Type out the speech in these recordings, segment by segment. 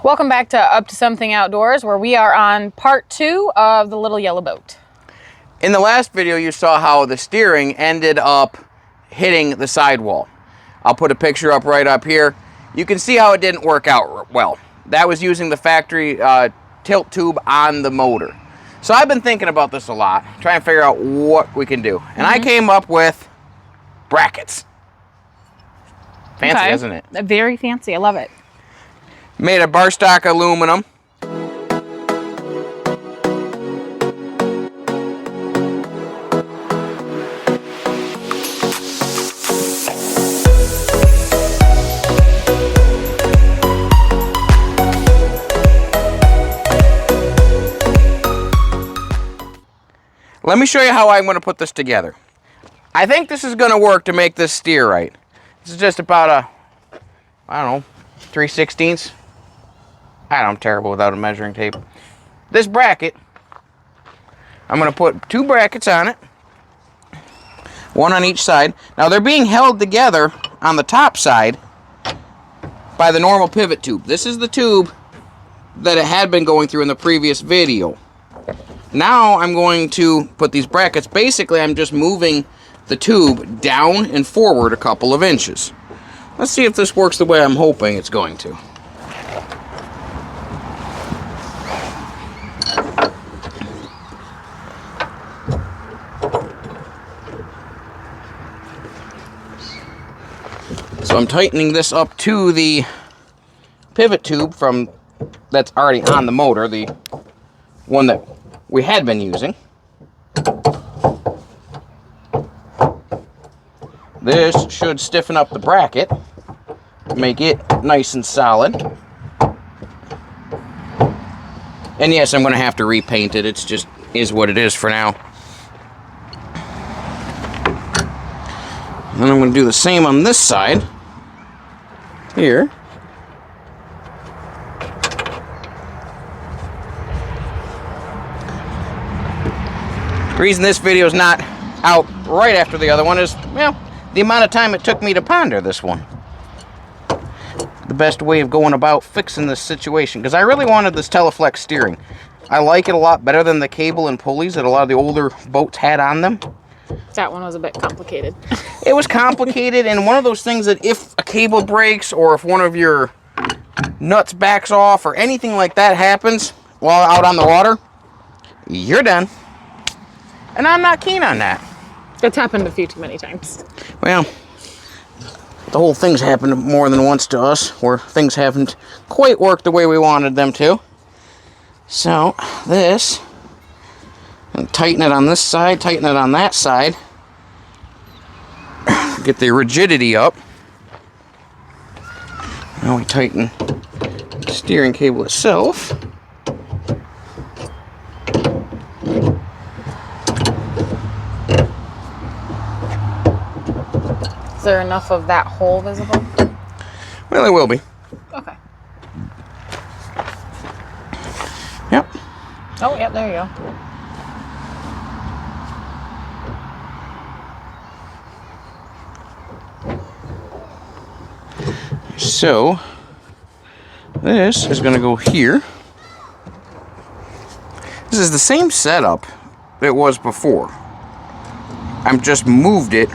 Welcome back to Up to Something Outdoors, where we are on part 2 of the little yellow boat. In the last video, you saw how the steering ended up hitting the sidewall. I'll put a picture up right up here. You can see how it didn't work out well. That was using the factory tilt tube on the motor. So I've been thinking about this a lot, trying to figure out what we can do. And I came up with brackets. Fancy, isn't it? Very fancy. I love it. Made of bar stock aluminum. Let me show you how I'm going to put this together. I think this is going to work to make this steer right. This is just about a, I don't know, 3/16. I'm terrible without a measuring tape. This bracket, I'm going to put 2 brackets on it. One on each side. Now they're being held together on the top side by the normal pivot tube. This is the tube that it had been going through in the previous video. Now I'm going to put these brackets. Basically, I'm just moving the tube down and forward a couple of inches. Let's see if this works the way I'm hoping it's going to. So I'm tightening this up to the pivot tube from that's already on the motor, the one that we had been using. This should stiffen up the bracket, make it nice and solid. And yes, I'm going to have to repaint it. It's just is what it is for now. And I'm going to do the same on this side here. The reason this video is not out right after the other one is, well, the amount of time it took me to ponder this one. The best way of going about fixing this situation, because I really wanted this Teleflex steering. I like it a lot better than the cable and pulleys that a lot of the older boats had on them. That one was a bit complicated. It was complicated, and one of those things that if a cable breaks or if one of your nuts backs off or anything like that happens while out on the water, you're done. And I'm not keen on that. It's happened a few too many times. Well, the whole thing's happened more than once to us, where things haven't quite worked the way we wanted them to. So, this, and tighten it on this side, tighten it on that side. Get the rigidity up. Now we tighten the steering cable itself. Is there enough of that hole visible? Well, it will be. Okay. Yep. Oh, yep, there you go. So, this is going to go here. This is the same setup that it was before. I've just moved it.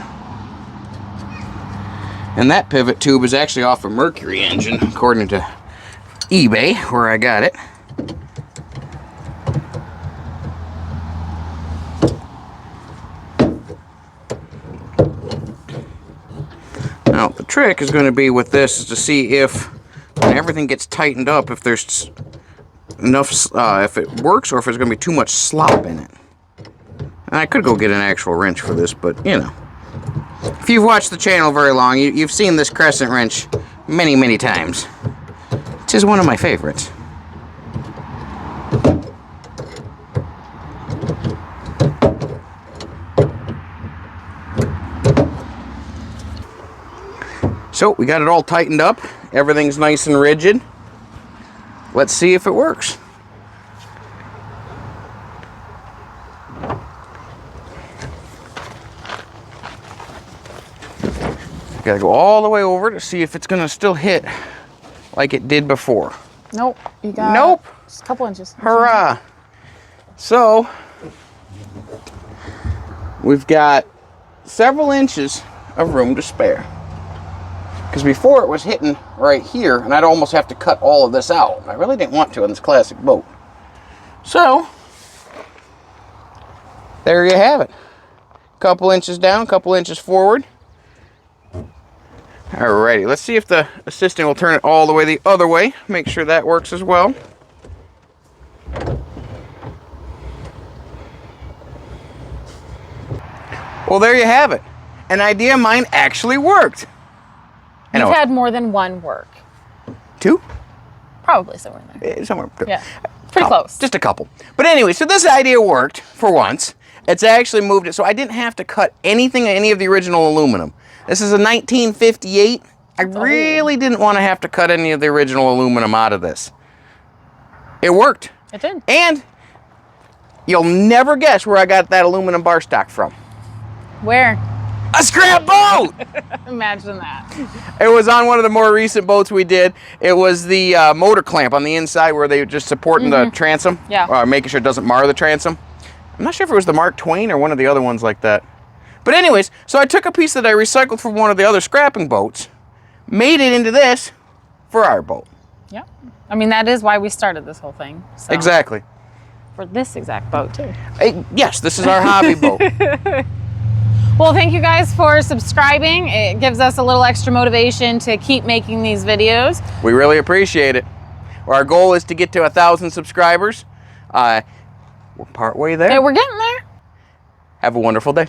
And that pivot tube is actually off a Mercury engine, according to eBay, where I got it. Now, the trick is going to be with this is to see if, when everything gets tightened up, if there's enough, if it works or if there's going to be too much slop in it. And I could go get an actual wrench for this, but, you know. If you've watched the channel very long, you've seen this crescent wrench many, many times. It is one of my favorites. So, we got it all tightened up. Everything's nice and rigid. Let's see if it works. Gotta go all the way over to see if it's gonna still hit like it did before. Nope. You got Nope. just a couple inches. Hurrah. So, we've got several inches of room to spare. Because before it was hitting right here, and I'd almost have to cut all of this out. I really didn't want to on this classic boat. So, there you have it. Couple inches down, couple inches forward. Alrighty, let's see if the assistant will turn it all the way the other way. Make sure that works as well. Well, there you have it. An idea of mine actually worked. You've had more than one work. 2? Probably somewhere in there. Somewhere. Yeah, pretty close. Just a couple. But anyway, so this idea worked for once. It's actually moved it, so I didn't have to cut anything, any of the original aluminum. This is a 1958. I really didn't want to have to cut any of the original aluminum out of this. It worked. It did. And you'll never guess where I got that aluminum bar stock from. Where? A scrap boat! Imagine that. It was on one of the more recent boats we did. It was the motor clamp on the inside where they were just supporting the transom. Yeah. Making sure it doesn't mar the transom. I'm not sure if it was the Mark Twain or one of the other ones like that. But anyways, so I took a piece that I recycled from one of the other scrapping boats, made it into this for our boat. Yeah. I mean, that is why we started this whole thing. So. Exactly. For this exact boat, too. Yes, this is our hobby boat. Well, thank you guys for subscribing. It gives us a little extra motivation to keep making these videos. We really appreciate it. Our goal is to get to 1,000 subscribers. We're partway there. Yeah, we're getting there. Have a wonderful day.